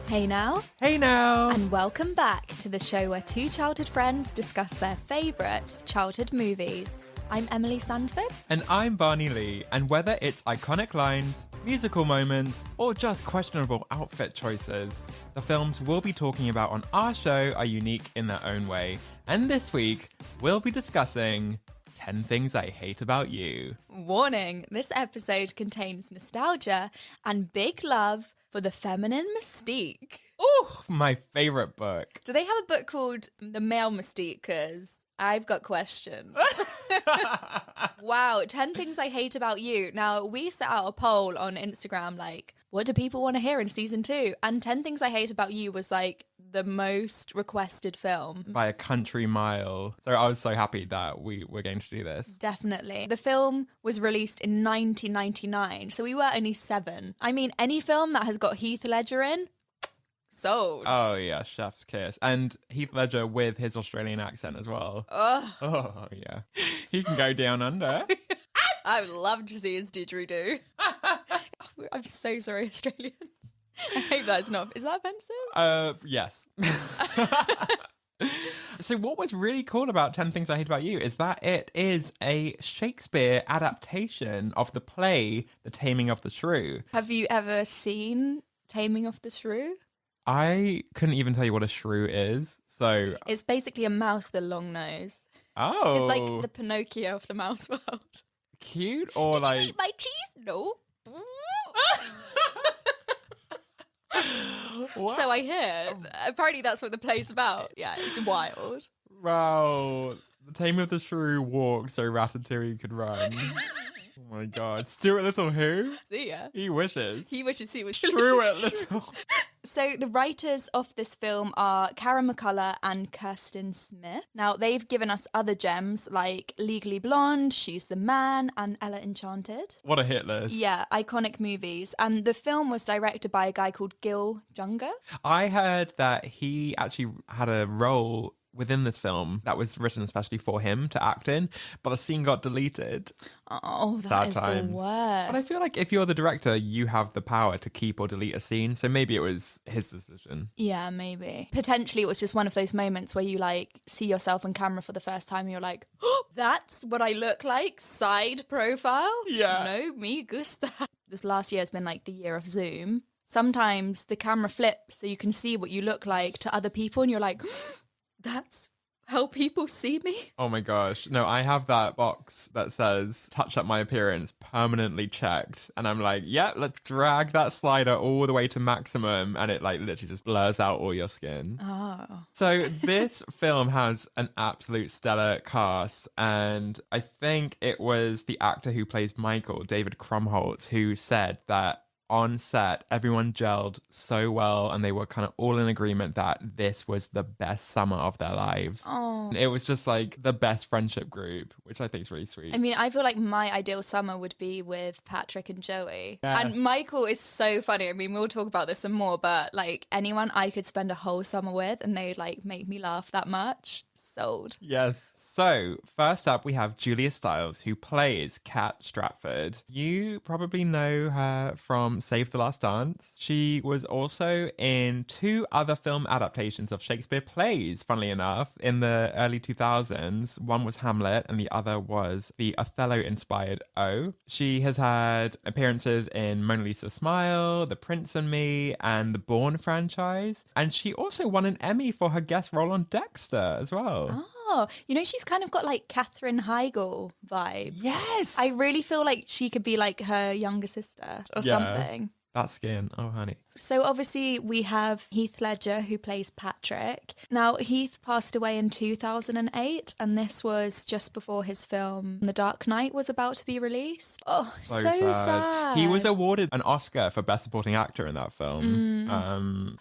Hey now. Hey now. And welcome back to the show where two childhood friends discuss their favourite childhood movies. I'm Emily Sandford. And I'm Barney Lee. And whether it's iconic lines, musical moments, or just questionable outfit choices, the films we'll be talking about on our show are unique in their own way. And this week, we'll be discussing 10 Things I Hate About You. Warning, this episode contains nostalgia and big love for the feminine mystique. Oh, my favourite book. Do they have a book called The Male Mystique? Because I've got questions. Wow, 10 Things I Hate About You. Now, we set out a poll on Instagram, like, what do people want to hear in season 2? And 10 Things I Hate About You was like the most requested film. By a country mile. So I was so happy that we were going to do this. Definitely. The film was released in 1999, so we were only 7. I mean, any film that has got Heath Ledger in, sold. Oh, yeah, chef's kiss. And Heath Ledger with his Australian accent as well. Oh, yeah. He can go down under. I would love to see his didgeridoo. I'm so sorry, Australians. I hope that's not... Is that offensive? Yes. So what was really cool about 10 Things I Hate About You is that it is a Shakespeare adaptation of the play The Taming of the Shrew. Have you ever seen Taming of the Shrew? I couldn't even tell you what a shrew is, so... It's basically a mouse with a long nose. Oh. It's like the Pinocchio of the mouse world. Cute or Did like... you eat my cheese? No. So I hear. Apparently that's what the play's about. Yeah, it's wild. Wow. The Taming of the Shrew walked so Ratatouille could run. Oh my god. Stuart Little who? See ya. He wishes. He wishes he was Stuart Little. So the writers of this film are Karen McCullough and Kirsten Smith. Now, they've given us other gems like Legally Blonde, She's the Man, and Ella Enchanted. What a hit list. Yeah, iconic movies. And the film was directed by a guy called Gil Junger. I heard that he actually had a role within this film that was written especially for him to act in, but the scene got deleted. Oh, that Sad is times. the worst. But I feel like if you're the director, you have the power to keep or delete a scene, so maybe it was his decision. Yeah, maybe. Potentially it was just one of those moments where you like see yourself on camera for the first time and you're like, oh, that's what I look like, side profile? Yeah. No, me gusta. This last year has been like the year of Zoom. Sometimes the camera flips so you can see what you look like to other people and you're like, that's how people see me. Oh my gosh. No, I have that box that says touch up my appearance permanently checked. And I'm like, yeah, let's drag that slider all the way to maximum. And it like literally just blurs out all your skin. Oh. So this film has an absolute stellar cast. And I think it was the actor who plays Michael, David Krumholtz, who said that on set, everyone gelled so well and they were kind of all in agreement that this was the best summer of their lives. Oh. It was just like the best friendship group, which I think is really sweet. I mean, I feel like my ideal summer would be with Patrick and Joey. Yes. And Michael is so funny. I mean, we'll talk about this some more, but like anyone I could spend a whole summer with and they like make me laugh that much. Sold. Yes. So, first up, we have Julia Stiles, who plays Kat Stratford. You probably know her from Save the Last Dance. She was also in 2 other film adaptations of Shakespeare plays, funnily enough, in the early 2000s. One was Hamlet, and the other was the Othello-inspired O. She has had appearances in Mona Lisa Smile, The Prince and Me, and the Bourne franchise. And she also won an Emmy for her guest role on Dexter as well. Oh, you know, she's kind of got like Katherine Heigl vibes. Yes. I really feel like she could be like her younger sister or something. That skin. Oh, honey. So obviously we have Heath Ledger who plays Patrick. Now Heath passed away in 2008 and this was just before his film The Dark Knight was about to be released. Oh, so sad. He was awarded an Oscar for Best Supporting Actor in that film.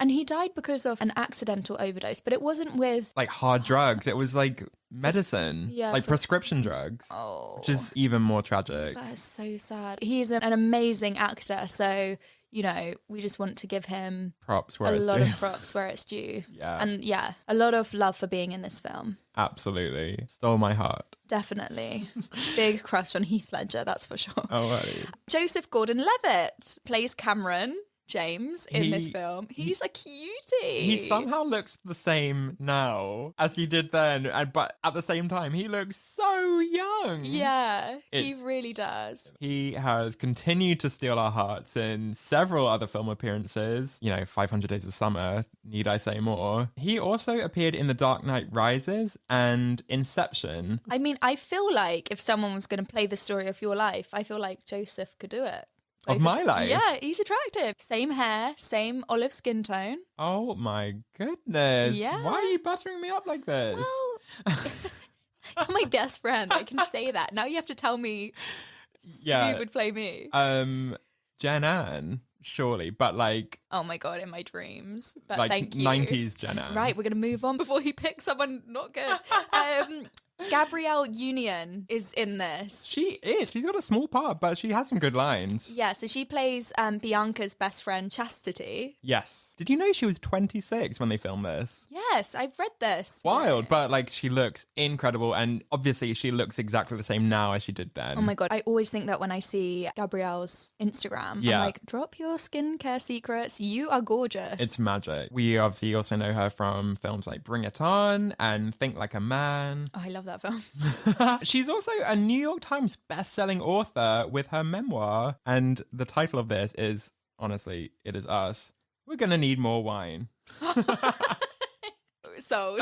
And he died because of an accidental overdose, but it wasn't with... Like hard drugs. It was like medicine. Yeah, like prescription drugs. Oh. Which is even more tragic. That is so sad. He's an amazing actor, so... You know, we just want to give him props where a it's lot due. of props where it's due. Yeah. And yeah, a lot of love for being in this film. Absolutely. Stole my heart. Definitely. Big crush on Heath Ledger, that's for sure. Alrighty. Joseph Gordon-Levitt plays Cameron. James in this film. He's a cutie. He somehow looks the same now as he did then, but at the same time, he looks so young. Yeah, he really does. He has continued to steal our hearts in several other film appearances. 500 Days of Summer, need I say more? He also appeared in The Dark Knight Rises and Inception. I mean, I feel like if someone was going to play the story of your life, I feel like Joseph could do it. Of my life? Yeah, he's attractive. Same hair, same olive skin tone. Oh my goodness. Yeah. Why are you buttering me up like this? Well, you're my best friend. I can say that. Now you have to tell me who would play me. Jen Ann, surely, but like... Oh my God, in my dreams. But like thank you. 90s Jen Ann. Right, we're going to move on before he picks someone not good. Gabrielle Union is in this. She is. She's got a small part, but she has some good lines. Yeah, so she plays Bianca's best friend, Chastity. Yes. Did you know she was 26 when they filmed this? Yes, I've read this. Wild, but like she looks incredible, and obviously she looks exactly the same now as she did then. Oh my God, I always think that when I see Gabrielle's Instagram. Yeah. I'm like, drop your skincare secrets. You are gorgeous. It's magic. We obviously also know her from films like Bring It On and Think Like a Man. Oh, I love that film. She's also a New York Times best-selling author with her memoir, and the title of this is, honestly, It Is Us. We're gonna need more wine. Sold.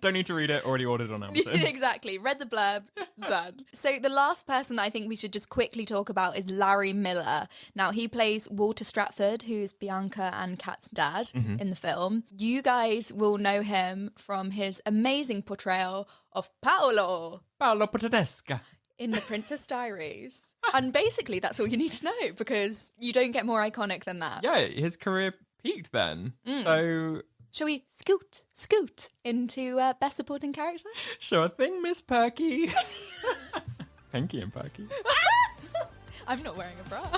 Don't need to read it, already ordered on Amazon. Exactly. Read the blurb, done. So the last person that I think we should just quickly talk about is Larry Miller. Now, he plays Walter Stratford, who's Bianca and Kat's dad in the film. You guys will know him from his amazing portrayal of Paolo Puttanesca. in The Princess Diaries. And basically, that's all you need to know, because you don't get more iconic than that. Yeah, his career peaked then. So... Shall we scoot into Best Supporting Character? Sure thing, Miss Perky. Frankie and Perky. I'm not wearing a bra.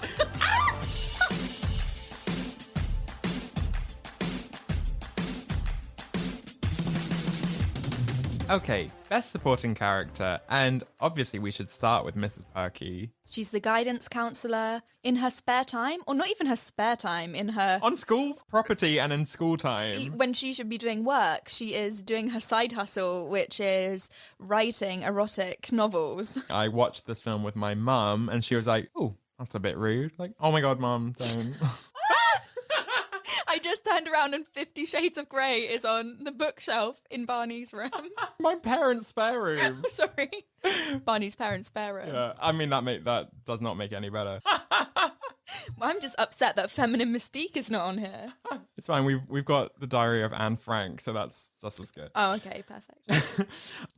Okay, best supporting character, and obviously we should start with Mrs. Perky. She's the guidance counsellor in her spare time, or not even her spare time, in her... On school property and in school time. When she should be doing work, she is doing her side hustle, which is writing erotic novels. I watched this film with my mum, and she was like, oh, that's a bit rude. Like, oh my God, Mum, don't... I just turned around and 50 Shades of Grey is on the bookshelf in Barney's room. My parents' spare room. Sorry. Barney's parents' spare room. Yeah, I mean, that does not make it any better. I'm just upset that feminine mystique is not on here. It's fine. We've got the Diary of Anne Frank, so that's just as good. Oh, okay, perfect.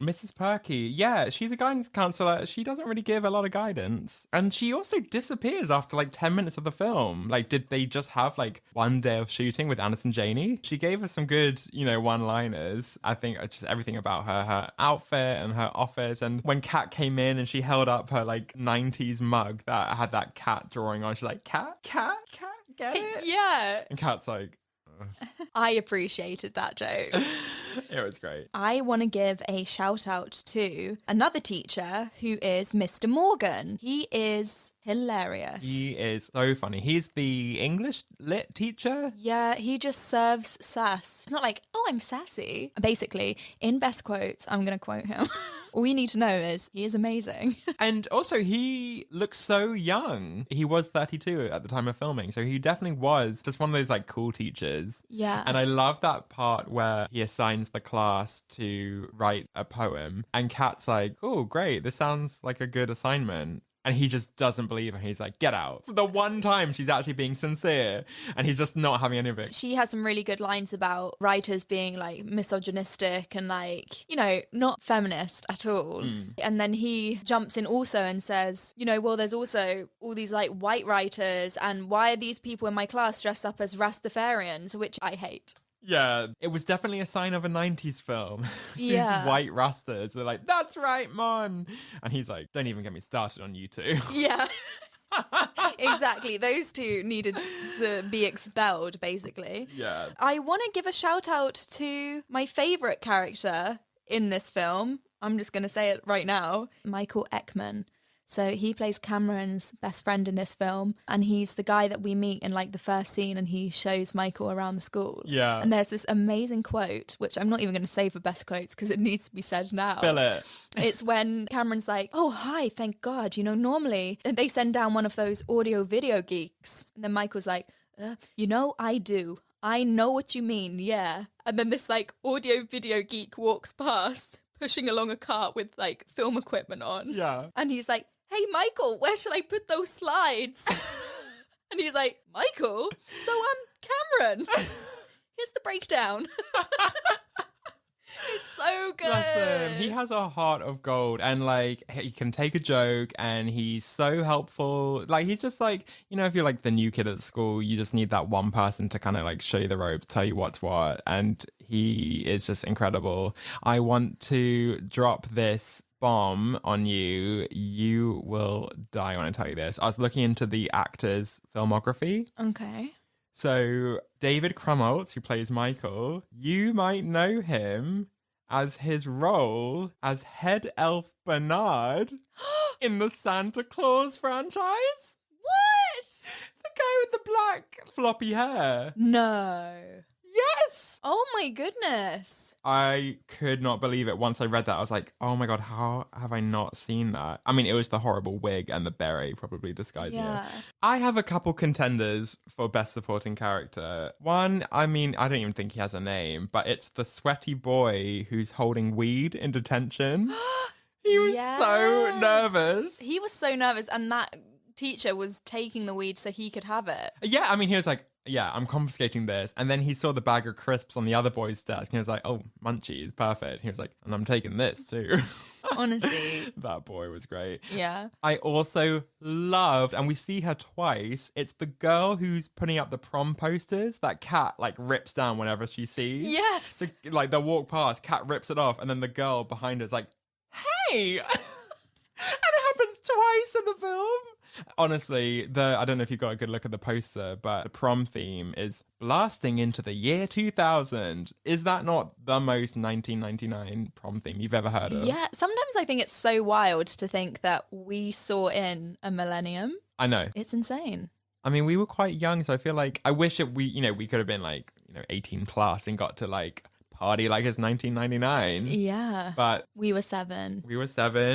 Mrs. Perky, yeah, she's a guidance counsellor. She doesn't really give a lot of guidance. And she also disappears after like 10 minutes of the film. Like, did they just have like one day of shooting with Anderson Janey? She gave us some good, one-liners. I think just everything about her outfit and her office. And when Kat came in and she held up her like 90s mug that had that cat drawing on, she's like, cat, get it? Yeah. And Kat's like, I appreciated that joke. it was great. I want to give a shout out to another teacher who is Mr. Morgan. He is hilarious. He is so funny. He's the English lit teacher. Yeah, he just serves sass. It's not like, oh, I'm sassy. Basically, in best quotes, I'm going to quote him. All you need to know is he is amazing. And also, he looks so young. He was 32 at the time of filming, so he definitely was just one of those like cool teachers. Yeah. And I love that part where he assigns the class to write a poem, and Kat's like, oh, great, this sounds like a good assignment. And he just doesn't believe her. He's like, get out. For the one time she's actually being sincere, and he's just not having any of it. She has some really good lines about writers being like misogynistic and like, not feminist at all. And then he jumps in also and says, well, there's also all these like white writers, and why are these people in my class dressed up as Rastafarians, which I hate. Yeah, it was definitely a sign of a 90s film. Yeah. These white rastas are like, that's right, Mon. And he's like, don't even get me started on you two. Yeah. Exactly. Those two needed to be expelled, basically. Yeah. I want to give a shout out to my favourite character in this film. I'm just going to say it right now. Michael Eckman. So he plays Cameron's best friend in this film, and he's the guy that we meet in like the first scene, and he shows Michael around the school. Yeah. And there's this amazing quote, which I'm not even going to say for best quotes because it needs to be said now. Spill it. It's when Cameron's like, oh, hi, thank God. You know, normally they send down one of those audio video geeks. And then Michael's like, you know, I do. I know what you mean, yeah. And then this like audio video geek walks past, pushing along a cart with like film equipment on. Yeah. And he's like, hey, Michael, where should I put those slides? And he's like, Michael? So, Cameron, here's the breakdown. It's so good. Bless him. He has a heart of gold, and like he can take a joke, and he's so helpful. Like he's just like, you know, if you're like the new kid at school, you just need that one person to kind of like show you the ropes, tell you what's what, and he is just incredible. I want to drop this bomb on you. You will die when I tell you this. I was looking into the actor's filmography. Okay. So David Krumholtz, who plays Michael, you might know him as his role as head elf Bernard in the Santa Claus franchise. What? The guy with the black floppy hair. No. Yes! Oh my goodness. I could not believe it. Once I read that, I was like, oh my God, how have I not seen that? I mean, it was the horrible wig and the beret probably disguising it. I have a couple contenders for Best Supporting Character. One, I mean, I don't even think he has a name, but it's the sweaty boy who's holding weed in detention. He was so nervous. He was so nervous, and that teacher was taking the weed so he could have it. Yeah, I mean, he was like, yeah, I'm confiscating this. And then he saw the bag of crisps on the other boy's desk. And he was like, oh, munchies, perfect. He was like, and I'm taking this too. Honestly. That boy was great. Yeah. I also loved, and we see her twice, it's the girl who's putting up the prom posters. That Cat like rips down whenever she sees. Yes. Like they'll walk past, Cat rips it off, and then the girl behind her is like, hey! And it happens twice in the film. Honestly, I don't know if you got a good look at the poster, but the prom theme is blasting into the year 2000. Is that not the most 1999 prom theme you've ever heard of? Yeah, sometimes I think it's so wild to think that we saw in a millennium. I know. It's insane. I mean, we were quite young, so I feel like I wish we could have been like, 18 plus and got to like party like it's 1999. Yeah. But we were 7.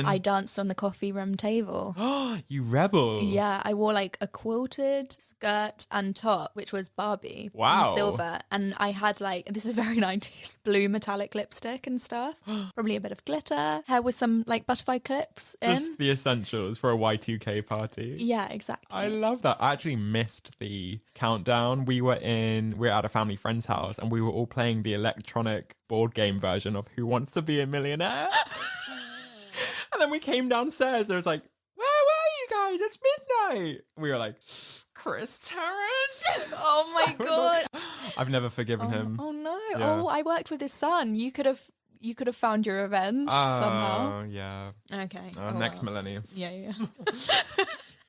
I danced on the coffee room table. Oh, you rebel. Yeah, I wore like a quilted skirt and top, which was Barbie. Wow. In silver. And I had like, this is very 90s, blue metallic lipstick and stuff. Probably a bit of glitter. Hair with some like butterfly clips in. Just the essentials for a Y2K party. Yeah, exactly. I love that. I actually missed the countdown. We were at a family friend's house and we were all playing the electronic board game version of Who Wants to Be a Millionaire? And then we came downstairs. There was like, where were you guys? It's midnight. We were like, Chris Tarrant. Oh my God. I've never forgiven him. Oh no. Yeah. Oh, I worked with his son. You could have found your revenge somehow. Oh, yeah. Okay. Next millennium. Yeah.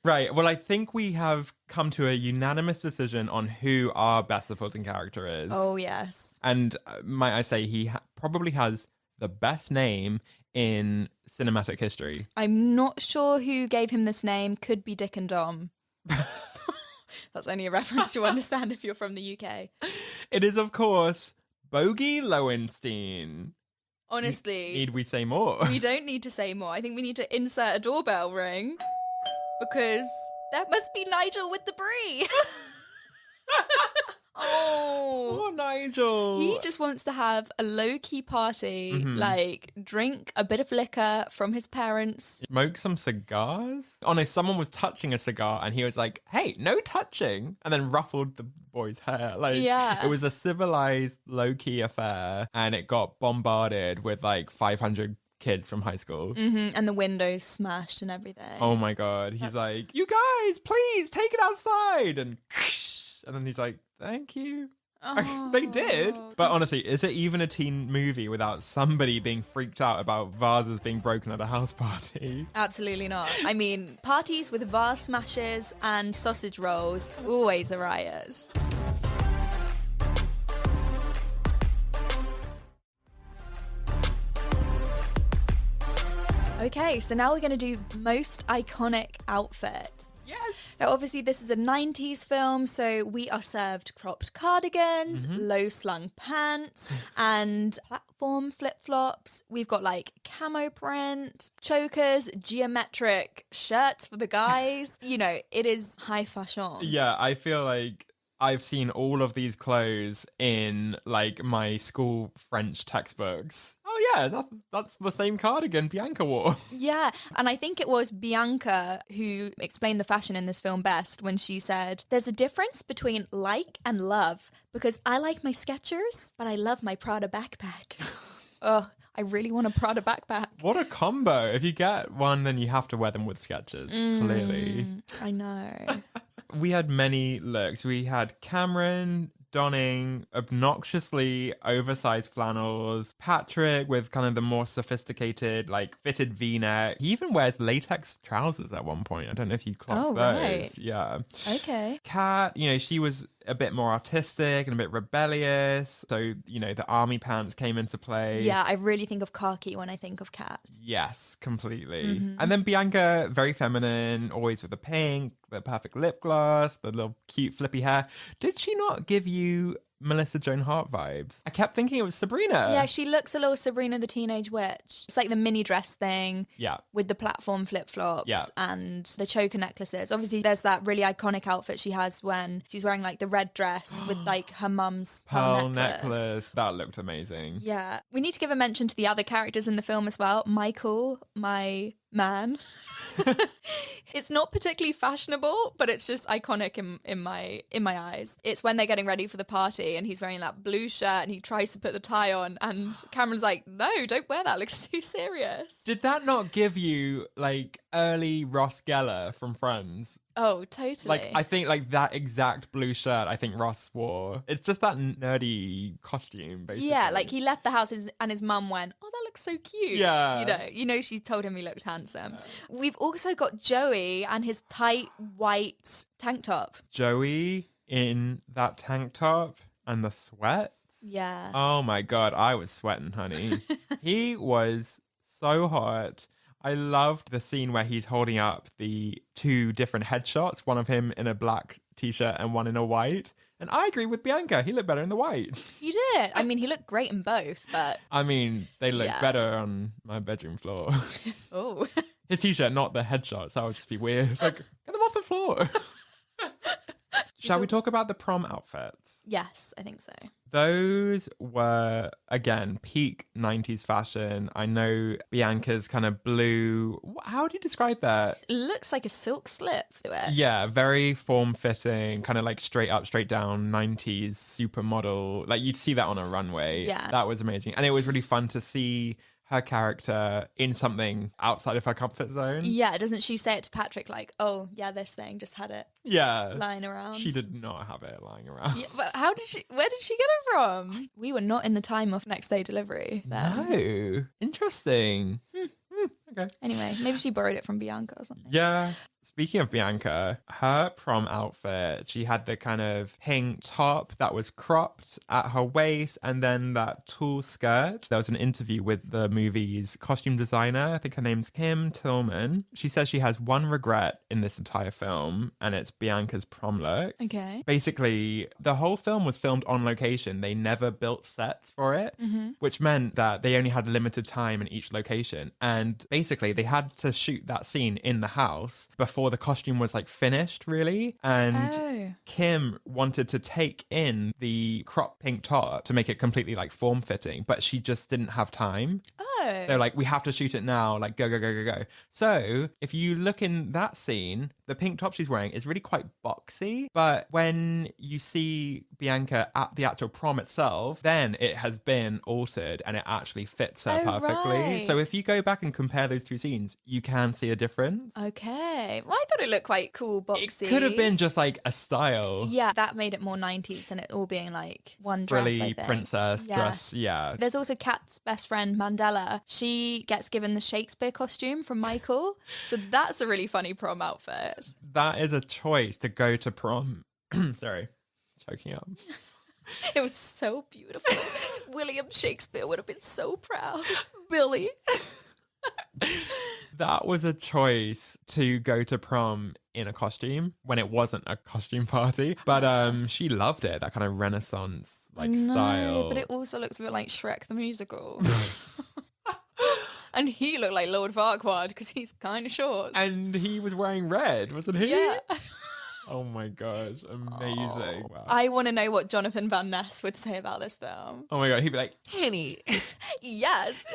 Right. Well, I think we have come to a unanimous decision on who our best supporting character is. Oh, yes. And might I say, he probably has the best name in cinematic history. I'm not sure who gave him this name. Could be Dick and Dom. That's only a reference you understand if you're from the UK. It is, of course, Bogey Lowenstein. Honestly. Need we say more? We don't need to say more. I think we need to insert a doorbell ring. Because that must be Nigel with the brie. Oh. Poor Nigel. He just wants to have a low-key party, like drink a bit of liquor from his parents. Smoke some cigars? Oh no, someone was touching a cigar and he was like, hey, no touching. And then ruffled the boy's hair. Like, yeah. It was a civilized, low-key affair and it got bombarded with like 500 kids from high school. And the windows smashed and everything. Oh my God. He's like, you guys, please take it outside. And then he's like, thank you. Oh. They did. But honestly, is it even a teen movie without somebody being freaked out about vases being broken at a house party? Absolutely not. I mean, parties with vase smashes and sausage rolls, always a riot. Okay, so now we're going to do most iconic outfit. Yes. Now, obviously, this is a 90s film, so we are served cropped cardigans, low-slung pants, and platform flip-flops. We've got, like, camo print, chokers, geometric shirts for the guys. You know, it is high fashion. Yeah, I feel like I've seen all of these clothes in, like, my school French textbooks. Oh, yeah, that's the same cardigan Bianca wore. Yeah, and I think it was Bianca who explained the fashion in this film best when she said, there's a difference between like and love, because I like my Skechers, but I love my Prada backpack. Oh, I really want a Prada backpack. What a combo. If you get one, then you have to wear them with Skechers, clearly. I know. We had many looks. We had Cameron donning obnoxiously oversized flannels, Patrick with kind of the more sophisticated, like, fitted V-neck. He even wears latex trousers at one point. I don't know if you clocked those. Right. Yeah. Okay. Kat, you know, she was a bit more artistic and a bit rebellious. So, you know, the army pants came into play. Yeah, I really think of khaki when I think of Kat. Yes, completely. And then Bianca, very feminine, always with the pink, the perfect lip gloss, the little cute flippy hair. Did she not give you Melissa Joan Hart vibes? I kept thinking it was Sabrina. Yeah, she looks a little Sabrina the Teenage Witch. It's like the mini dress thing. Yeah. With the platform flip-flops Yeah. and the choker necklaces. Obviously, there's that really iconic outfit she has when she's wearing like the red dress with like her mum's Pearl necklace. That looked amazing. Yeah. We need to give a mention to the other characters in the film as well. Michael, my man. It's not particularly fashionable, but it's just iconic in my eyes. It's when they're getting ready for the party and he's wearing that blue shirt and he tries to put the tie on and Cameron's like, no, don't wear that, it looks too serious. Did that not give you, like, early Ross Geller from Friends? Oh, totally. Like, I think, like, that exact blue shirt I think Ross wore. It's just that nerdy costume, basically. Yeah, like he left the house and his mum went, oh, that looks so cute. Yeah. You know, she's told him he looked handsome. We've also got Joey and his tight white tank top. Joey in that tank top and the sweats. Yeah. Oh my God, I was sweating, honey. He was so hot. I loved the scene where he's holding up the two different headshots, one of him in a black t-shirt and one in a white. And I agree with Bianca. He looked better in the white. You did. I mean, he looked great in both, but... I mean, they look better on my bedroom floor. Oh. His t-shirt, not the headshots. That would just be weird. Like, get them off the floor. Shall we talk about the prom outfits? Yes, I think so. Those were, again, peak 90s fashion. I know Bianca's kind of blue. How do you describe that? It looks like a silk slip to it. Yeah, very form-fitting, kind of like straight up, straight down 90s supermodel. Like, you'd see that on a runway. Yeah. That was amazing. And it was really fun to see her character in something outside of her comfort zone. Yeah, doesn't she say it to Patrick like, oh, yeah, this thing, just had it lying around? She did not have it lying around. Yeah, but where did she get it from? We were not in the time of next day delivery then. No. Interesting. Okay. Anyway, maybe she borrowed it from Bianca or something. Yeah. Speaking of Bianca, her prom outfit, she had the kind of pink top that was cropped at her waist and then that tulle skirt. There was an interview with the movie's costume designer. I think her name's Kim Tillman. She says she has one regret in this entire film, and it's Bianca's prom look. Okay. Basically, the whole film was filmed on location. They never built sets for it, which meant that they only had limited time in each location. And basically, they had to shoot that scene in the house before the costume was like finished, really. And Kim wanted to take in the crop pink top to make it completely like form fitting, but she just didn't have time. They're like, we have to shoot it now, like go, go, go, go, go. So if you look in that scene, the pink top she's wearing is really quite boxy. But when you see Bianca at the actual prom itself, then it has been altered and it actually fits her perfectly. Right. So if you go back and compare those two scenes, you can see a difference. Okay. Well, I thought it looked quite cool, boxy. It could have been just like a style. Yeah, that made it more 90s and it all being like one dress, Frilly I think. princess dress, yeah. There's also Kat's best friend, Mandela. She gets given the Shakespeare costume from Michael. So that's a really funny prom outfit. That is a choice to go to prom. Sorry, choking up. It was so beautiful. William Shakespeare would have been so proud. Billy. That was a choice to go to prom in a costume when it wasn't a costume party. But she loved it, that kind of Renaissance style. But it also looks a bit like Shrek the musical. And he looked like Lord Farquaad because he's kind of short. And he was wearing red, wasn't he? Yeah. Oh my gosh, amazing. Wow. I want to know what Jonathan Van Ness would say about this film. Oh my God, he'd be like, Henny. Yes.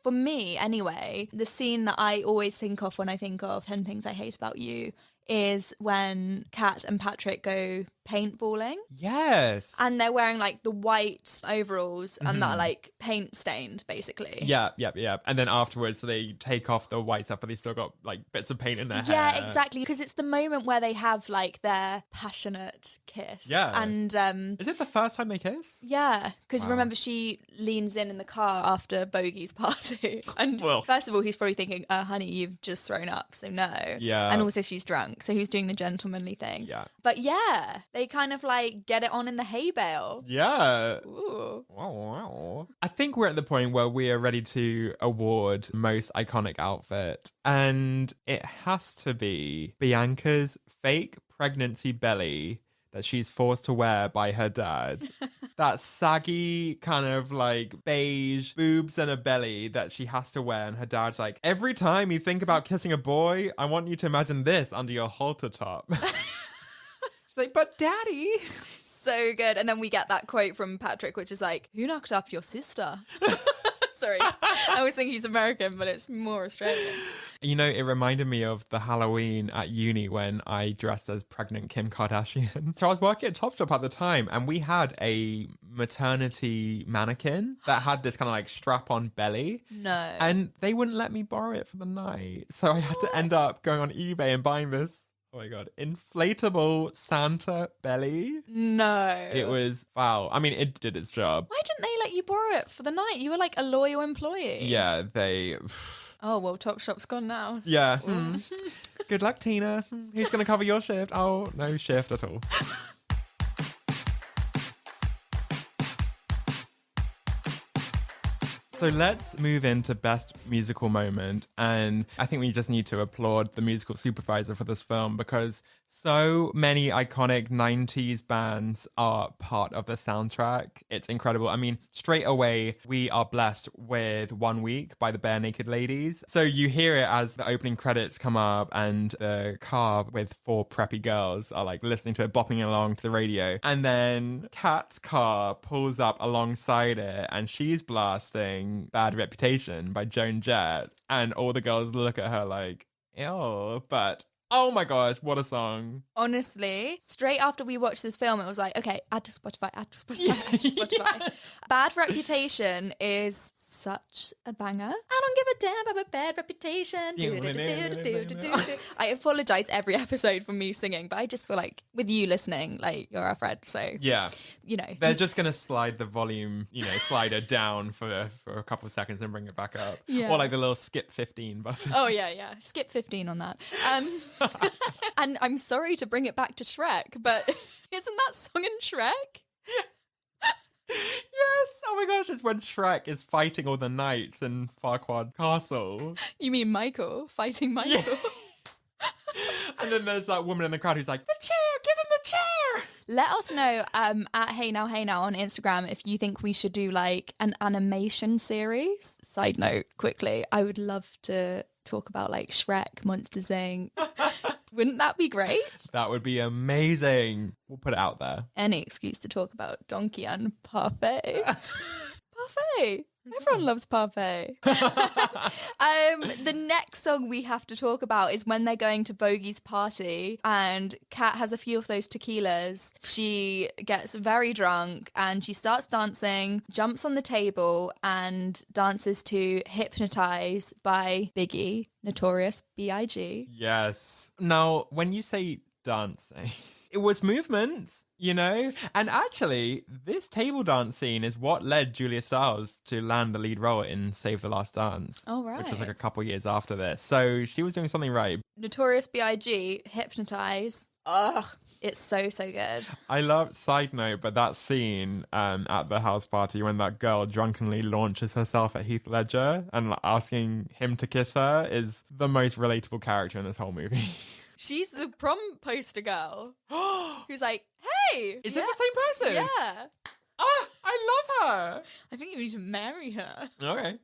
For me, anyway, the scene that I always think of when I think of 10 Things I Hate About You is when Kat and Patrick go paintballing. Yes. And they're wearing like the white overalls and that like paint stained, basically. Yeah. And then afterwards they take off the white stuff, but they still got like bits of paint in their hair. Yeah, exactly. Because it's the moment where they have like their passionate kiss. Yeah. And is it the first time they kiss? yeah, because remember she leans in the car after Bogey's party. And Well. first of all, he's probably thinking, honey, you've just thrown up, so no. Yeah. And also she's drunk, so he's doing the gentlemanly thing. Yeah. But yeah, they kind of like get it on in the hay bale. Yeah. Ooh. Wow. I think we're at the point where we are ready to award most iconic outfit. And it has to be Bianca's fake pregnancy belly that she's forced to wear by her dad. That saggy kind of like beige boobs and a belly that she has to wear. And her dad's like, every time you think about kissing a boy, I want you to imagine this under your halter top. She's like, but daddy. So good. And then we get that quote from Patrick, which is like, who knocked up your sister? Sorry. I always think he's American, but it's more Australian. You know, it reminded me of the Halloween at uni when I dressed as pregnant Kim Kardashian. So I was working at Topshop at the time and we had a maternity mannequin that had this kind of like strap-on belly. No. And they wouldn't let me borrow it for the night. So I had to end up going on eBay and buying this, oh my God, inflatable Santa belly. No. It was, wow. I mean, it did its job. Why didn't they let you borrow it for the night? You were like a loyal employee. Yeah, they... Oh, well, Topshop's gone now. Yeah. Good luck, Tina. Who's going to cover your shift? Oh, no shift at all. So let's move into best musical moment. And I think we just need to applaud the musical supervisor for this film because so many iconic 90s bands are part of the soundtrack. It's incredible. I mean, straight away, we are blessed with 1 Week by the Bare Naked Ladies. So you hear it as the opening credits come up and the car with 4 preppy girls are like listening to it, bopping along to the radio. And then Kat's car pulls up alongside it and she's blasting Bad Reputation by Joan Jett, and all the girls look at her like, ew, but oh my gosh, what a song. Honestly, straight after we watched this film, it was like, okay, add to Spotify, add to Spotify, add to Spotify. Yeah. Bad Reputation is such a banger. I don't give a damn about Bad Reputation. I apologize every episode for me singing, but I just feel like with you listening, like you're our friend, so yeah, you know. They're just going to slide the volume, slider down for a couple of seconds and bring it back up. Yeah. Or like the little skip 15 button. Oh, yeah. Skip 15 on that. And I'm sorry to bring it back to Shrek, but isn't that song in Shrek? Yes. Oh my gosh, it's when Shrek is fighting all the knights in Farquaad Castle. You mean Michael fighting Michael? Yeah. And then there's that woman in the crowd who's like, the chair, give him the chair. Let us know at Hey Now on Instagram if you think we should do like an animation series. Side note, quickly, I would love to talk about like Shrek, Monsters Inc. Wouldn't that be great? That would be amazing. We'll put it out there. Any excuse to talk about Donkey and Parfait. Parfait. Everyone loves Parfait. The next song we have to talk about is when they're going to Bogey's party and Kat has a few of those tequilas. She gets very drunk and she starts dancing, jumps on the table and dances to Hypnotize by Biggie, Notorious B.I.G. Yes. Now, when you say dancing, it was movement. And actually, this table dance scene is what led Julia Stiles to land the lead role in Save the Last Dance. Oh, right. Which was like a couple years after this. So she was doing something right. Notorious B.I.G., Hypnotize. Ugh. It's so good. I love, side note, but that scene at the house party when that girl drunkenly launches herself at Heath Ledger and like, asking him to kiss her is the most relatable character in this whole movie. She's the prom poster girl who's like, hey! Is it the same person? Yeah. Ah, I love her. I think you need to marry her. Okay.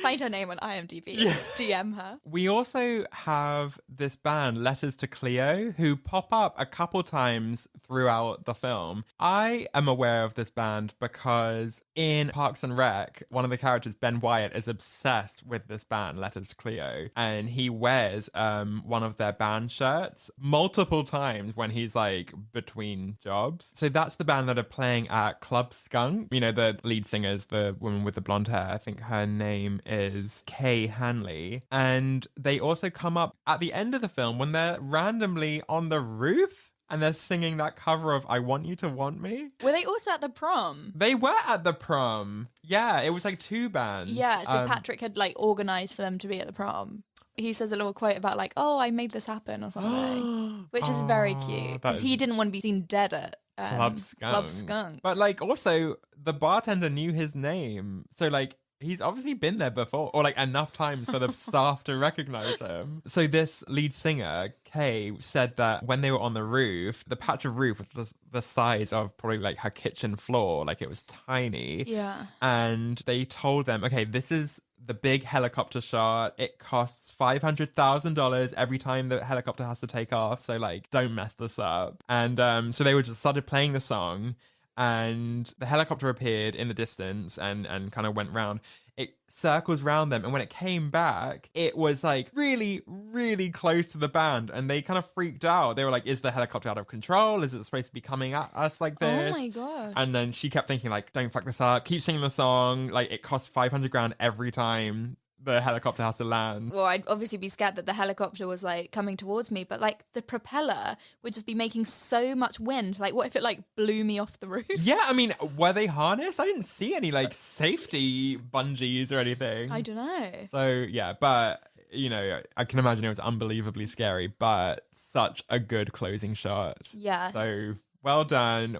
Find her name on IMDb. Yeah. DM her. We also have this band, Letters to Cleo, who pop up a couple times throughout the film. I am aware of this band because in Parks and Rec, one of the characters, Ben Wyatt, is obsessed with this band, Letters to Cleo, and he wears one of their band shirts multiple times when he's like between jobs. So that's the band that are playing at Club Skunk. You know, the lead singer's the woman with the blonde hair. I think her name is Kay Hanley. And they also come up at the end of the film when they're randomly on the roof and they're singing that cover of I Want You to Want Me. Were they also at the prom? They were at the prom. Yeah, it was like two bands. Yeah, so Patrick had like organised for them to be at the prom. He says a little quote about like, oh, I made this happen or something, which is very cute because he didn't want to be seen dead at Club Skunk. Club Skunk. But like also the bartender knew his name. So like he's obviously been there before or like enough times for the staff to recognize him. So this lead singer, Kay, said that when they were on the roof, the patch of roof was the size of probably like her kitchen floor. Like it was tiny. Yeah. And they told them, okay, this is the big helicopter shot. It costs $500,000 every time the helicopter has to take off. So like, don't mess this up. And so they were just started playing the song. And the helicopter appeared in the distance and kind of went round. It circles round them. And when it came back, it was like really, really close to the band. And they kind of freaked out. They were like, is the helicopter out of control? Is it supposed to be coming at us like this? Oh my God. And then she kept thinking like, don't fuck this up. Keep singing the song. Like it costs 500 grand every time the helicopter has to land. Well, I'd obviously be scared that the helicopter was like coming towards me, but like the propeller would just be making so much wind. Like, what if it like blew me off the roof? Yeah, I mean, were they harnessed? I didn't see any like safety bungees or anything. I don't know. So yeah, but you know, I can imagine it was unbelievably scary, but such a good closing shot. Yeah. So well done,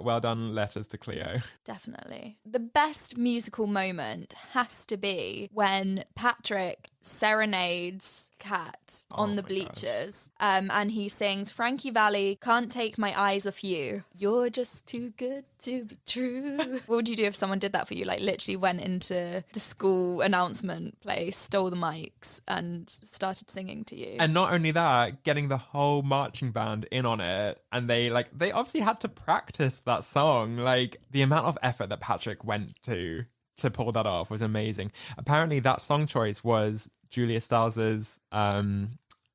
Letters to Cleo. Definitely. The best musical moment has to be when Patrick serenades Kat on the bleachers. And he sings, Frankie Valli, can't take my eyes off you. You're just too good to be true. What would you do if someone did that for you? Like literally went into the school announcement place, stole the mics and started singing to you. And not only that, getting the whole marching band in on it. And they obviously had to practice that song. Like the amount of effort that Patrick went to pull that off was amazing. Apparently that song choice was Julia Stiles's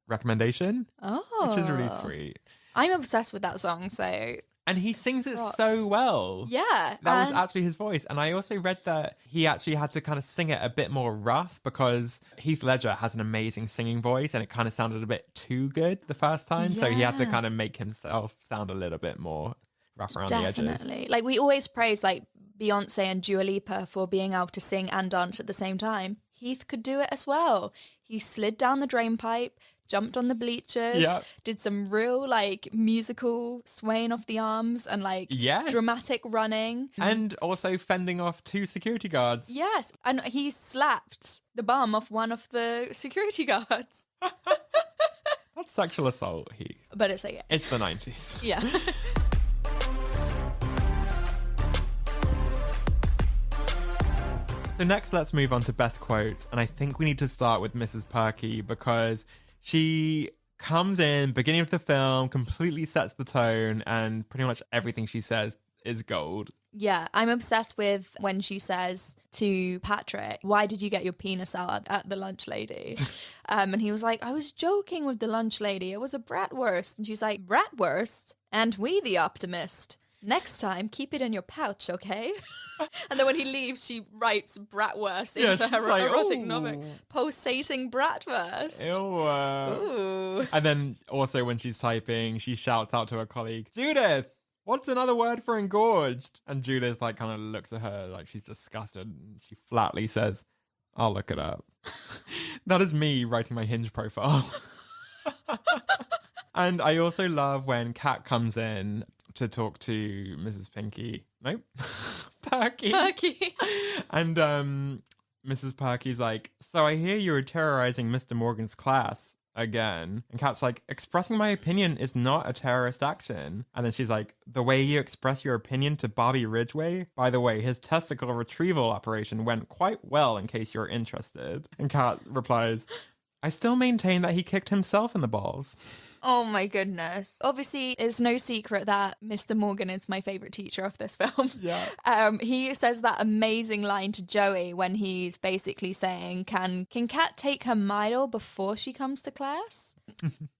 recommendation. Oh. Which is really sweet. I'm obsessed with that song, so... And he sings it so well. Yeah. That was actually his voice. And I also read that he actually had to kind of sing it a bit more rough because Heath Ledger has an amazing singing voice and it kind of sounded a bit too good the first time. Yeah. So he had to kind of make himself sound a little bit more rough around the edges. Definitely. Like we always praise like Beyonce and Dua Lipa for being able to sing and dance at the same time. Heath could do it as well. He slid down the drain pipe, jumped on the bleachers, did some real like musical swaying off the arms and like dramatic running. And also fending off 2 security guards. Yes. And he slapped the bum off one of the security guards. That's sexual assault, Heath. But it's like... It's the 90s. Yeah. So next, let's move on to best quotes. And I think we need to start with Mrs. Perky because she comes in, beginning of the film, completely sets the tone, and pretty much everything she says is gold. Yeah, I'm obsessed with when she says to Patrick, why did you get your penis out at the lunch lady? And he was like, I was joking with the lunch lady. It was a bratwurst. And she's like, bratwurst? And we the optimist. Next time, keep it in your pouch, okay? And then when he leaves, she writes bratwurst into her like, erotic novel. Pulsating bratwurst. Ew. Ooh. And then also when she's typing, she shouts out to her colleague, Judith, what's another word for engorged? And Judith like kind of looks at her like she's disgusted. And she flatly says, I'll look it up. That is me writing my Hinge profile. And I also love when Kat comes in to talk to Mrs. Pinky. Nope. Perky. Perky. And Mrs. Perky's like, so I hear you were terrorizing Mr. Morgan's class again. And Kat's like, expressing my opinion is not a terrorist action. And then she's like, the way you express your opinion to Bobby Ridgway, by the way, his testicle retrieval operation went quite well, in case you're interested. And Kat replies, I still maintain that he kicked himself in the balls. Oh my goodness. Obviously, it's no secret that Mr. Morgan is my favourite teacher of this film. Yeah. He says that amazing line to Joey when he's basically saying, can Kat take her Midol before she comes to class?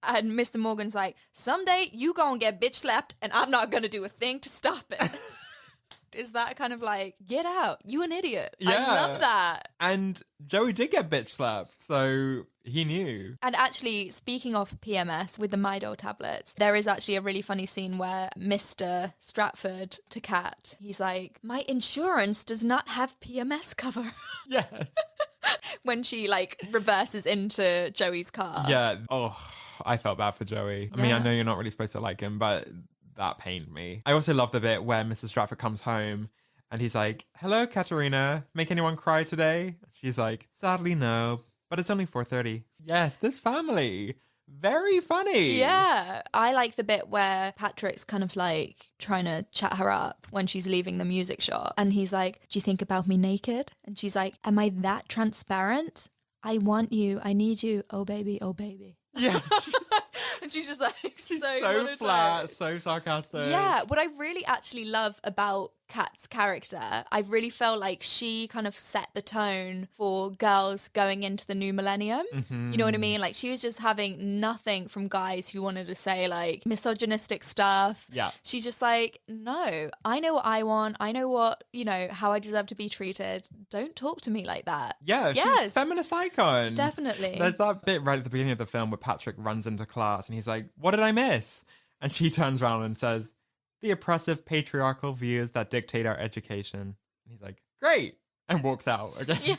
And Mr. Morgan's like, someday you gonna get bitch slapped and I'm not gonna do a thing to stop it. Is that kind of like, get out, you an idiot. Yeah. I love that. And Joey did get bitch slapped, so he knew. And actually, speaking of PMS with the Midol tablets, there is actually a really funny scene where Mr. Stratford to Kat, he's like, my insurance does not have PMS cover. Yes. When she like reverses into Joey's car. Yeah. Oh, I felt bad for Joey. I mean, Yeah. I know you're not really supposed to like him, but that pained me. I also love the bit where Mr. Stratford comes home and he's like, hello, Katerina. Make anyone cry today? She's like, sadly, no, but it's only 4:30. Yes, this family. Very funny. Yeah. I like the bit where Patrick's kind of like trying to chat her up when she's leaving the music shop. And he's like, do you think about me naked? And she's like, am I that transparent? I want you. I need you. Oh, baby. Oh, baby. Yeah. And she's just like, She's so so monotone. flat, so sarcastic. Yeah, what I really actually love about Kat's character, I really felt like she kind of set the tone for girls going into the new millennium. Mm-hmm. You know what I mean? Like, she was just having nothing from guys who wanted to say like misogynistic stuff. Yeah. She's just like, no, I know what I want. I know what, you know, how I deserve to be treated. Don't talk to me like that. Yeah, she's a feminist icon. Definitely. There's that bit right at the beginning of the film where Patrick runs into class and he's like, what did I miss? And she turns around and says, the oppressive patriarchal views that dictate our education. And he's like, great, and walks out again. Yeah.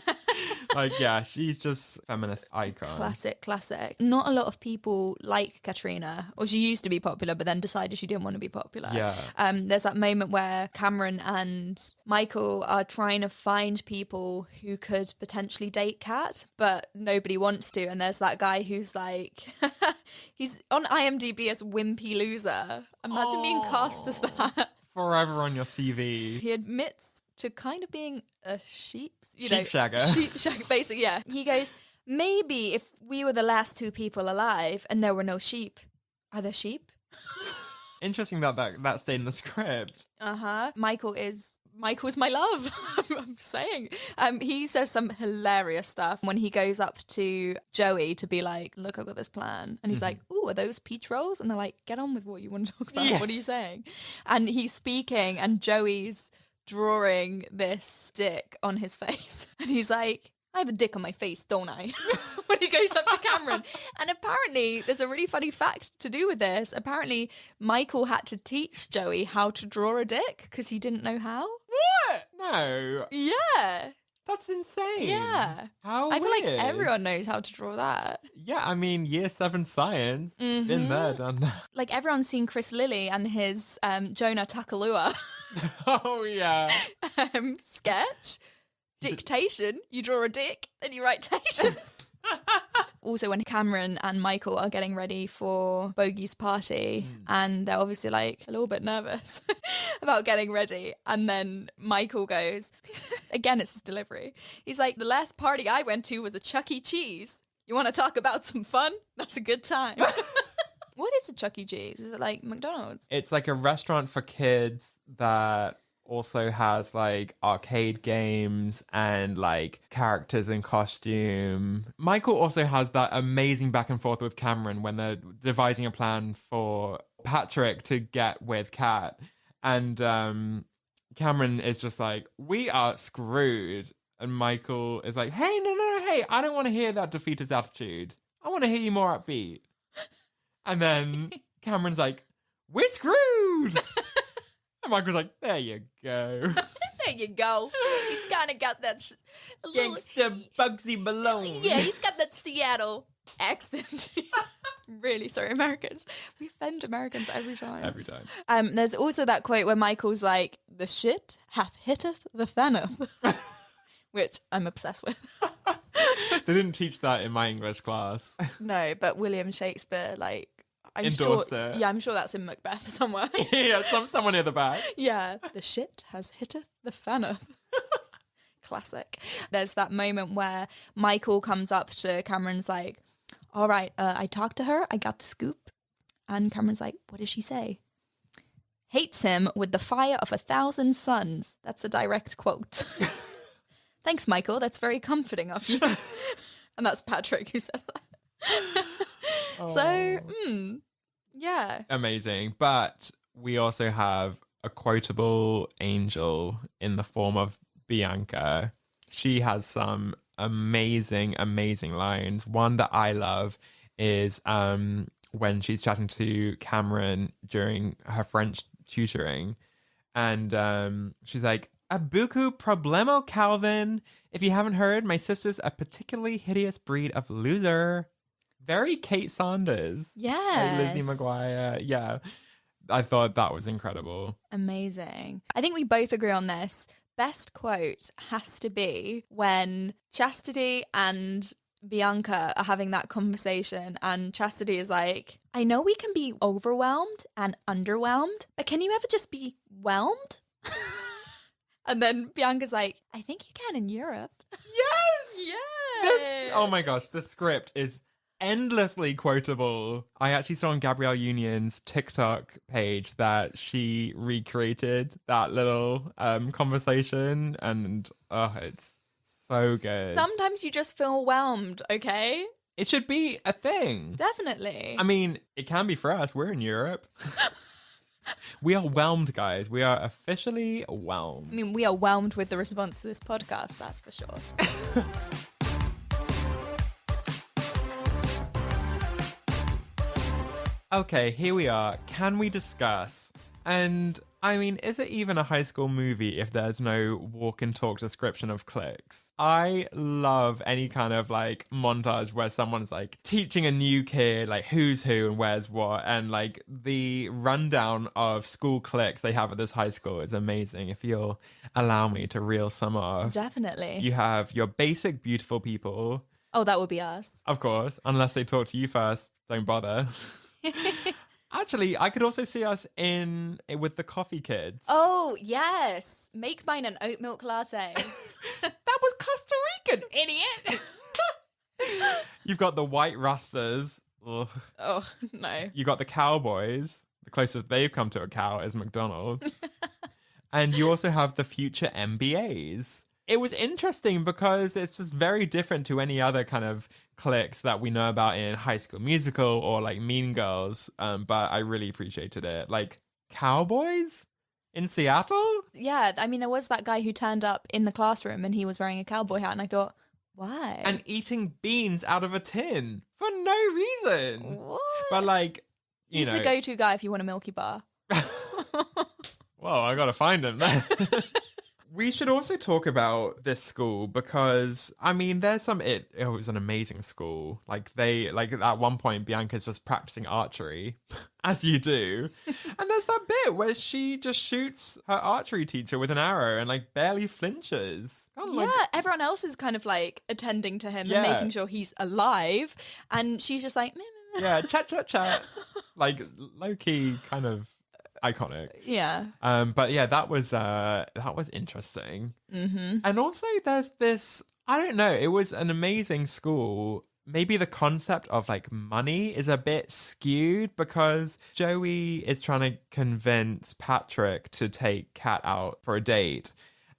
Like, yeah, she's just feminist icon. Classic. Not a lot of people like Katrina, or she used to be popular, but then decided she didn't want to be popular. Yeah. There's that moment where Cameron and Michael are trying to find people who could potentially date Kat, but nobody wants to. And there's that guy who's like, he's on IMDb as Wimpy Loser. Imagine being cast as that. Forever on your CV. He admits to kind of being a Sheepshagger. Sheepshagger, basically, yeah. He goes, maybe if we were the last two people alive and there were no sheep. Are there sheep? Interesting that stayed in the script. Michael's my love. I'm saying. He says some hilarious stuff when he goes up to Joey to be like, look, I've got this plan. And he's like, ooh, are those peach rolls? And they're like, get on with what you want to talk about. Yeah. What are you saying? And he's speaking and Joey's drawing this dick on his face. And he's like, I have a dick on my face, don't I? When he goes up to Cameron. And apparently, there's a really funny fact to do with this. Apparently, Michael had to teach Joey how to draw a dick because he didn't know how. What? No. Yeah. That's insane. Yeah. How I feel like weird. everyone knows how to draw that. Yeah, I mean, year 7 science. Been there, done that. Like, everyone's seen Chris Lilly and his Jonah Takalua Oh, yeah. sketch. Dictation. You draw a dick, then you write tation. Also, when Cameron and Michael are getting ready for Bogey's party, and they're obviously like a little bit nervous about getting ready, and then Michael goes, again, it's his delivery. He's like, the last party I went to was a Chuck E. Cheese. You want to talk about some fun? That's a good time. What is a Chuck E. Cheese? Is it like McDonald's? It's like a restaurant for kids that also has like arcade games and like characters in costume. Michael also has that amazing back and forth with Cameron when they're devising a plan for Patrick to get with Kat. And Cameron is just like, we are screwed. And Michael is like, hey, no, hey, I don't want to hear that defeatist attitude. I want to hear you more upbeat. And then Cameron's like, we're screwed. And Michael's like, there you go. There you go. He's kind of got that Gangsta Bugsy Malone. Yeah, he's got that Seattle accent. Really sorry, Americans. We offend Americans every time. Every time. There's also that quote where Michael's like, "The shit hath hitteth the fanneth," which I'm obsessed with. They didn't teach that in my English class. No, but William Shakespeare, like, I'm Endorsed sure. it. Yeah, I'm sure that's in Macbeth somewhere. Yeah, someone near the back. Yeah, the shit has hitteth the fanneth. Classic. There's that moment where Michael comes up to Cameron's like, all right, I talked to her, I got the scoop. And Cameron's like, what did she say? Hates him with the fire of 1,000 suns. That's a direct quote. Thanks, Michael. That's very comforting of you. And that's Patrick who says that. So, yeah. Amazing. But we also have a quotable angel in the form of Bianca. She has some amazing lines. One that I love is when she's chatting to Cameron during her French tutoring, and she's like, "A beaucoup problemo, Calvin. If you haven't heard, my sister's a particularly hideous breed of loser." Very Kate Saunders. Yes. Like Lizzie McGuire. Yeah. I thought that was incredible. Amazing. I think we both agree on this. Best quote has to be when Chastity and Bianca are having that conversation, and Chastity is like, I know we can be overwhelmed and underwhelmed, but can you ever just be whelmed? And then Bianca's like, I think you can in Europe. Yes! Yes! Oh my gosh, the script is endlessly quotable. I actually saw on Gabrielle Union's TikTok page that she recreated that little conversation, and it's so good. Sometimes you just feel whelmed, okay? It should be a thing. Definitely. I mean, it can be for us. We're in Europe. We are whelmed, guys. We are officially whelmed. I mean, we are whelmed with the response to this podcast, that's for sure. Okay, here we are. Can we discuss? And I mean, is it even a high school movie if there's no walk and talk description of cliques? I love any kind of like montage where someone's like teaching a new kid like who's who and where's what, and like the rundown of school cliques they have at this high school is amazing. If you'll allow me to reel some off. Definitely. You have your basic beautiful people. Oh, that would be us. Of course, unless they talk to you first, don't bother. Actually, I could also see us in with the coffee kids. Oh, yes. Make mine an oat milk latte. That was Costa Rican, idiot. You've got the white rusters. Ugh. Oh, no. You got the cowboys. The closest they've come to a cow is McDonald's. And you also have the future MBAs. It was interesting because it's just very different to any other kind of cliques that we know about in High School Musical or like Mean Girls. But I really appreciated it. Like cowboys in Seattle? Yeah, I mean, there was that guy who turned up in the classroom and he was wearing a cowboy hat, and I thought, why? And eating beans out of a tin for no reason. What? But like, He's the go-to guy if you want a Milky Bar. Well, I gotta find him then. We should also talk about this school because, I mean, it was an amazing school. Like at one point, Bianca's just practicing archery, as you do. And there's that bit where she just shoots her archery teacher with an arrow and like barely flinches. Yeah, everyone else is kind of like attending to him Yeah. and making sure he's alive. And she's just like, meh, meh, meh. Yeah, chat. Like low-key kind of iconic. Yeah. But yeah, that was interesting. Mm-hmm. And also there's this, I don't know, it was an amazing school. Maybe the concept of like money is a bit skewed because Joey is trying to convince Patrick to take Kat out for a date.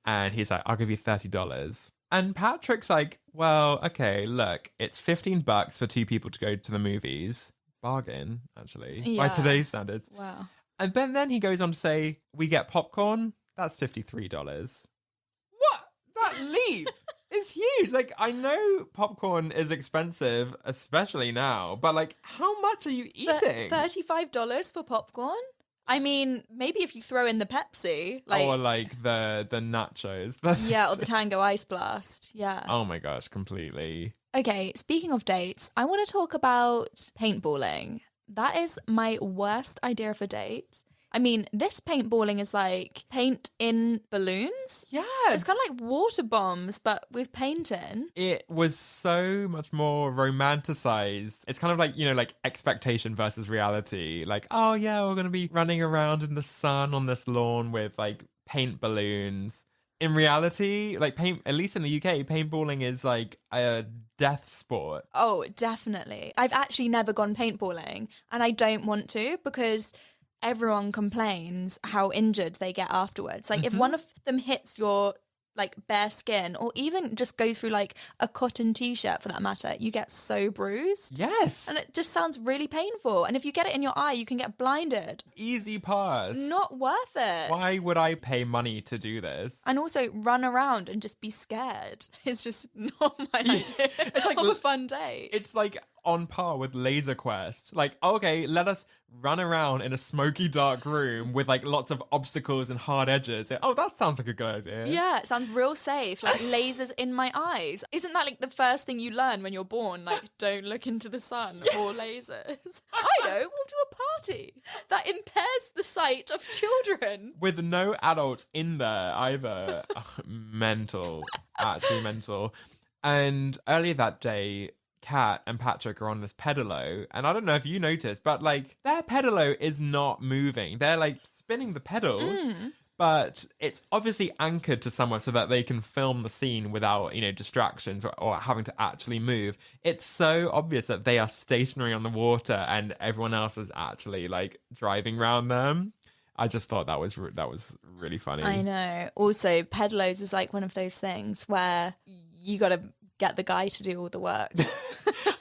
And he's like, I'll give you $30. And Patrick's like, well, okay, look, it's $15 for two people to go to the movies. Bargain, actually, by Yeah. today's standards. Wow. And then he goes on to say, we get popcorn. That's $53. What? That leap is huge. Like, I know popcorn is expensive, especially now, but like, how much are you eating? $35 for popcorn? I mean, maybe if you throw in the Pepsi, or like the nachos. Yeah, or the Tango Ice Blast. Yeah. Oh my gosh, completely. Okay, speaking of dates, I want to talk about paintballing. That is my worst idea of a date. I mean, this paintballing is like paint in balloons. Yeah. It's kind of like water bombs, but with paint in. It was so much more romanticized. It's kind of like, like expectation versus reality. Like, oh yeah, we're going to be running around in the sun on this lawn with like paint balloons. In reality, like at least in the UK, paintballing is like a death sport. Oh, definitely. I've actually never gone paintballing, and I don't want to because everyone complains how injured they get afterwards. Like if one of them hits your like bare skin or even just goes through like a cotton t-shirt for that matter, you get so bruised. Yes. And it just sounds really painful. And if you get it in your eye, you can get blinded. Easy pass. Not worth it. Why would I pay money to do this? And also run around and just be scared. It's just not my idea of a fun day. It's like on par with Laser Quest. Like, okay, let us run around in a smoky dark room with like lots of obstacles and hard edges. Oh, that sounds like a good idea. Yeah, it sounds real safe. Like lasers in my eyes. Isn't that like the first thing you learn when you're born? Like, don't look into the sun or lasers. I know, we'll do a party that impairs the sight of children. With no adults in there either. Mental. Actually mental. And earlier that day, Kat and Patrick are on this pedalo, and I don't know if you noticed, but like their pedalo is not moving. They're like spinning the pedals, but it's obviously anchored to somewhere so that they can film the scene without, distractions or having to actually move. It's so obvious that they are stationary on the water and everyone else is actually like driving around them. I just thought that was really funny. I know. Also, pedalos is like one of those things where you got to get the guy to do all the work.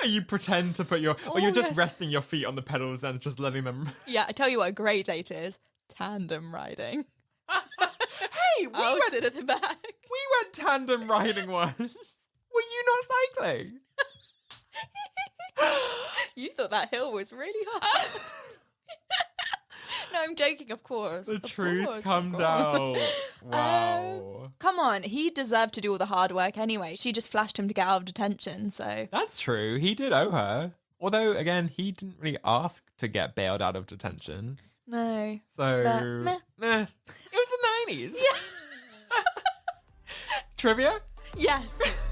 You pretend to put you're just resting your feet on the pedals and just letting them. Yeah, I tell you what a great date is. Tandem riding. Hey, I'll sit at the back. We went tandem riding once. Were you not cycling? You thought that hill was really hard. No, I'm joking, of course. The truth comes out. Wow. Come on, he deserved to do all the hard work anyway. She just flashed him to get out of detention, so... That's true. He did owe her. Although, again, he didn't really ask to get bailed out of detention. No. So... But, meh. It was the 90s. Yeah. Trivia? Yes.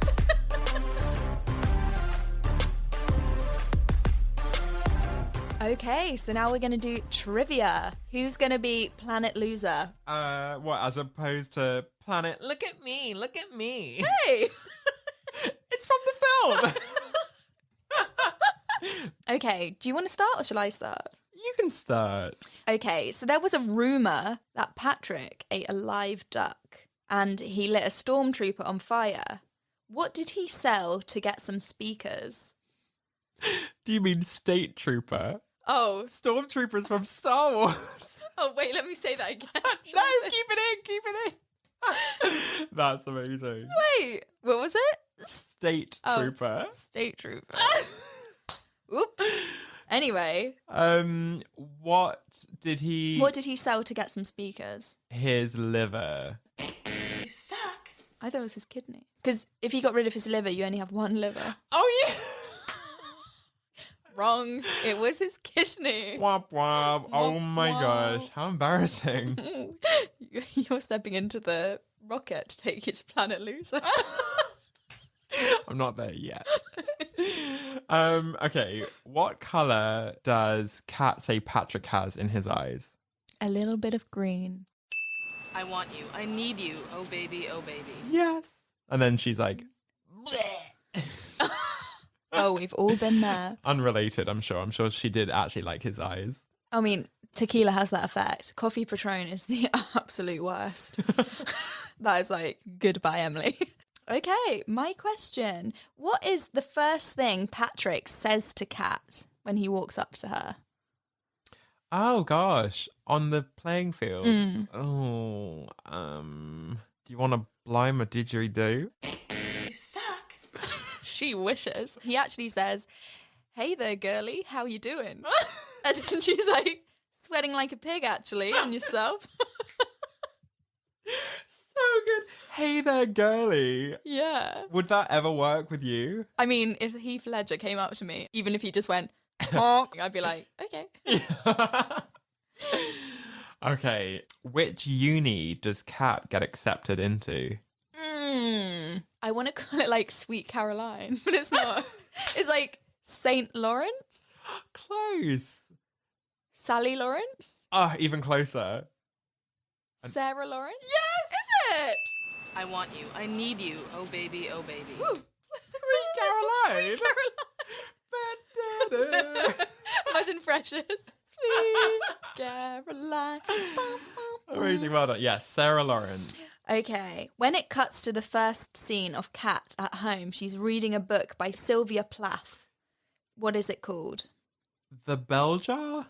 Okay, so now we're going to do trivia. Who's going to be Planet Loser? What, as opposed to Planet, look at me. Hey! It's from the film. Okay, do you want to start or shall I start? You can start. Okay, so there was a rumour that Patrick ate a live duck and he lit a stormtrooper on fire. What did he sell to get some speakers? Do you mean State Trooper? Oh. Stormtroopers from Star Wars. Oh, wait, let me say that again. No, keep it in. That's amazing. Wait, what was it? State Trooper. State Trooper. Oops. Anyway. What did he sell to get some speakers? His liver. You suck. I thought it was his kidney. Because if he got rid of his liver, you only have one liver. Oh, yeah. Wrong. It was his kidney. Womp womp. Oh my gosh. How embarrassing. You're stepping into the rocket to take you to Planet Loser. I'm not there yet. Okay. What colour does Kat say Patrick has in his eyes? A little bit of green. I want you. I need you. Oh, baby. Oh, baby. Yes. And then she's like, bleh. Oh, we've all been there. Unrelated, I'm sure. I'm sure she did actually like his eyes. I mean, tequila has that effect. Coffee Patron is the absolute worst. That is like, goodbye, Emily. Okay, my question. What is the first thing Patrick says to Kat when he walks up to her? Oh, gosh. On the playing field. Oh, do you want to blind a didgeridoo? You suck. She wishes. He actually says, hey there, girly, how you doing? And then she's like, sweating like a pig, actually, on yourself. So good. Hey there, girly. Yeah. Would that ever work with you? I mean, if Heath Ledger came up to me, even if he just went, honk, I'd be like, okay. Okay. Which uni does Kat get accepted into? I want to call it like Sweet Caroline, but it's not. It's like St. Lawrence? Close. Sally Lawrence? Oh, even closer. Sarah Lawrence? Yes! Is it? I want you. I need you. Oh, baby. Oh, baby. Woo. Sweet Caroline. Sweet Caroline. Imagine Freshers. Sweet Caroline. Amazing. Well done. Yes, Sarah Lawrence. Okay. When it cuts to the first scene of Kat at home, she's reading a book by Sylvia Plath. What is it called? The Bell Jar?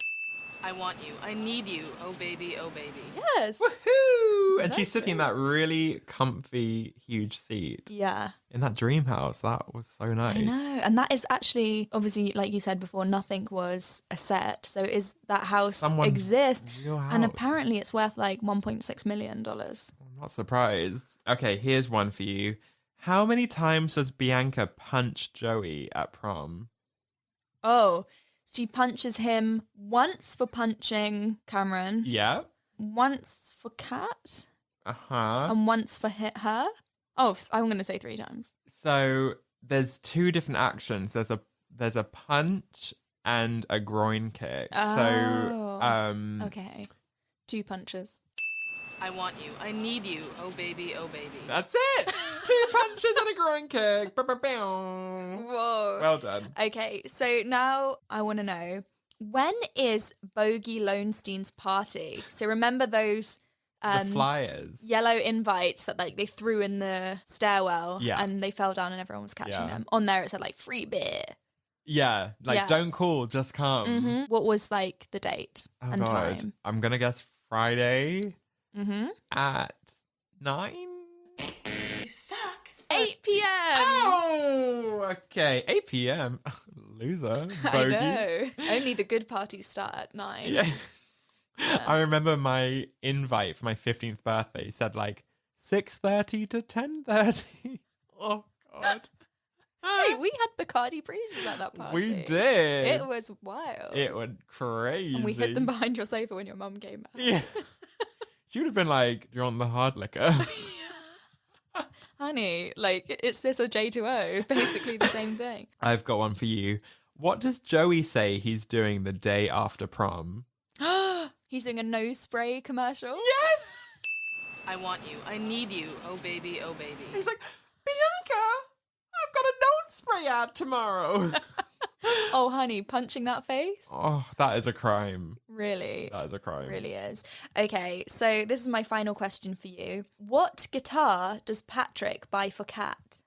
I want you. I need you. Oh, baby. Oh, baby. Yes. Woohoo! And she's That's sitting in that really comfy, huge seat. Yeah. In that dream house. That was so nice. I know. And that is actually, obviously, like you said before, nothing was a set. So is that house Someone's exists. real And house. apparently it's worth like $1.6 million. I'm not surprised. Okay, here's one for you. How many times does Bianca punch Joey at prom? Oh, she punches him once for punching Cameron, Yeah. once for Kat, Uh-huh. and once for her. Oh, I'm going to say 3 times. So there's 2 different actions. There's a punch and a groin kick. Oh. So Okay. 2 punches. I want you. I need you. Oh, baby. Oh, baby. That's it. 2 punches and a groin kick. Bow. Whoa. Well done. Okay, so now I want to know, when is Bogey Lonestein's party? So remember those The flyers. yellow invites that like they threw in the stairwell Yeah. and they fell down and everyone was catching Yeah. them? On there it said like free beer. Yeah. Like, Yeah. don't call, just come. Mm-hmm. What was like the date Oh, and God. time? I'm going to guess Friday Mm-hmm. at 9? You suck. 8 p.m. Oh, okay. 8 p.m. Loser. I Bogey. know. Only the good parties start at 9. Yeah. I remember my invite for my 15th birthday said like 6:30 to 10:30. Oh, God. Hey, we had Bacardi breezes at that party. We did. It was wild. It was crazy. And we hid them behind your sofa when your mum came back. Yeah. She would have been like, you're on the hard liquor. Honey, like, it's this or J2O. Basically the same thing. I've got one for you. What does Joey say he's doing the day after prom? He's doing a nose spray commercial. Yes! I want you. I need you. Oh, baby. Oh, baby. He's like, Bianca, I've got a nose spray ad tomorrow. Oh, honey, punching that face? Oh, that is a crime. Really? That is a crime. Really is. Okay, so this is my final question for you. What guitar does Patrick buy for Kat?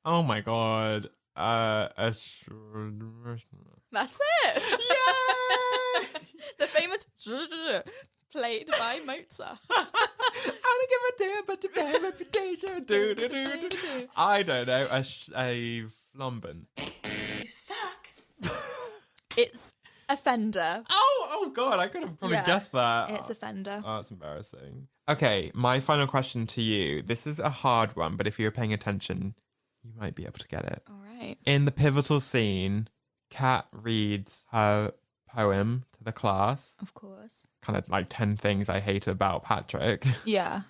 Oh my God. That's it. Yay! The famous played by Mozart. I don't give a damn about the bad reputation. Do, do, do, do. I don't know. A flambin. You suck. It's a Fender. Oh God, I could have probably Yeah, guessed that. It's a Fender. Oh, that's embarrassing. Okay, my final question to you. This is a hard one, but if you're paying attention, you might be able to get it. All right. In the pivotal scene, Kat reads her poem to the class. Of course. Kind of like 10 things I hate about Patrick. Yeah.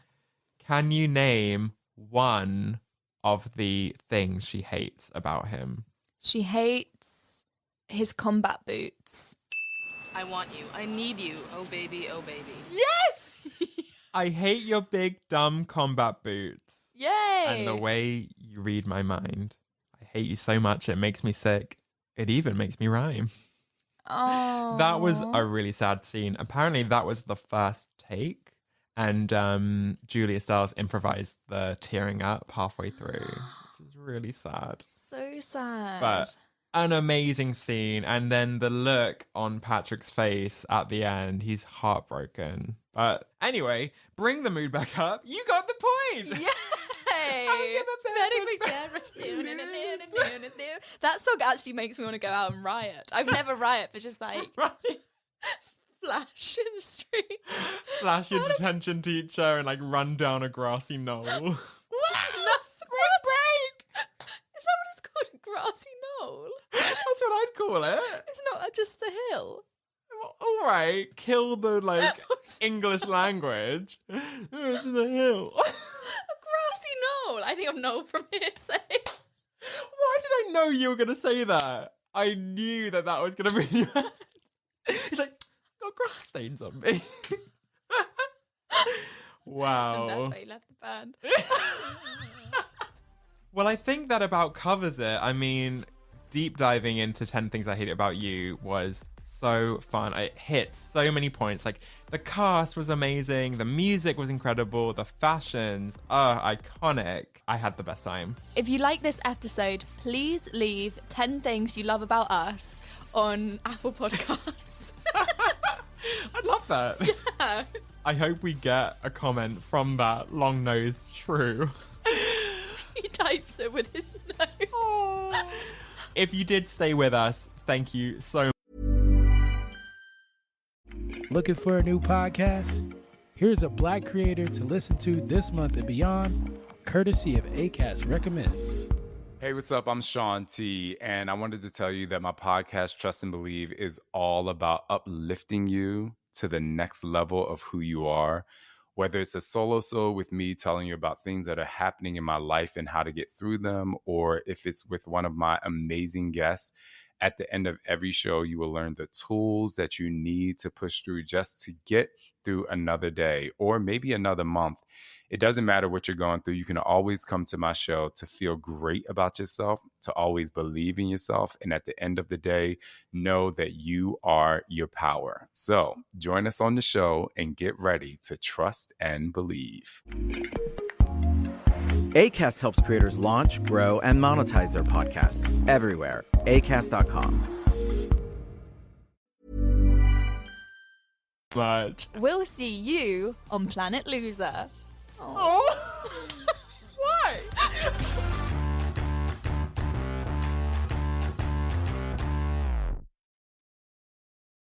Can you name one of the things she hates about him? She hates his combat boots. I want you. I need you. Oh, baby. Oh, baby. Yes! I hate your big, dumb combat boots. Yay! And the way you read my mind. I hate you so much, it makes me sick. It even makes me rhyme. Oh. That was a really sad scene. Apparently, that was the first take. And Julia Stiles improvised the tearing up halfway through, which is really sad. So sad. But an amazing scene. And then the look on Patrick's face at the end, he's heartbroken. But anyway, bring the mood back up. You got the point. Yay! Yay! That song actually makes me want to go out and riot. I've never riot, but just like Right. flash in the street. Flash your detention teacher and like run down a grassy knoll. What? No, spring break! Is that what it's called? A grassy knoll? That's what I'd call it. It's not just a hill. Well, all right, kill the like English language. This is a hill. A grassy knoll. I think of knoll from hearsay. Why did I know you were going to say that? I knew that was going to be in your head. He's like, got grass stains on me. Wow. And that's why he left the band. Well, I think that about covers it. I mean, deep diving into 10 Things I Hate About You was so fun. It hit so many points. Like, the cast was amazing. The music was incredible. The fashions are iconic. I had the best time. If you like this episode, please leave 10 things you love about us on Apple Podcasts. I'd love that. Yeah. I hope we get a comment from that long-nosed shrew. He types it with his nose. Aww. If you did stay with us, thank you so much. Looking for a new podcast? Here's a Black creator to listen to this month and beyond, courtesy of Acast Recommends. Hey, what's up? I'm Sean T, and I wanted to tell you that my podcast, Trust and Believe, is all about uplifting you to the next level of who you are. Whether it's a solo show with me telling you about things that are happening in my life and how to get through them, or if it's with one of my amazing guests. At the end of every show, you will learn the tools that you need to push through just to get through another day or maybe another month. It doesn't matter what you're going through. You can always come to my show to feel great about yourself, to always believe in yourself. And at the end of the day, know that you are your power. So join us on the show and get ready to trust and believe. Acast helps creators launch, grow, and monetize their podcasts everywhere. Acast.com. Much. We'll see you on Planet Loser. Oh. Why?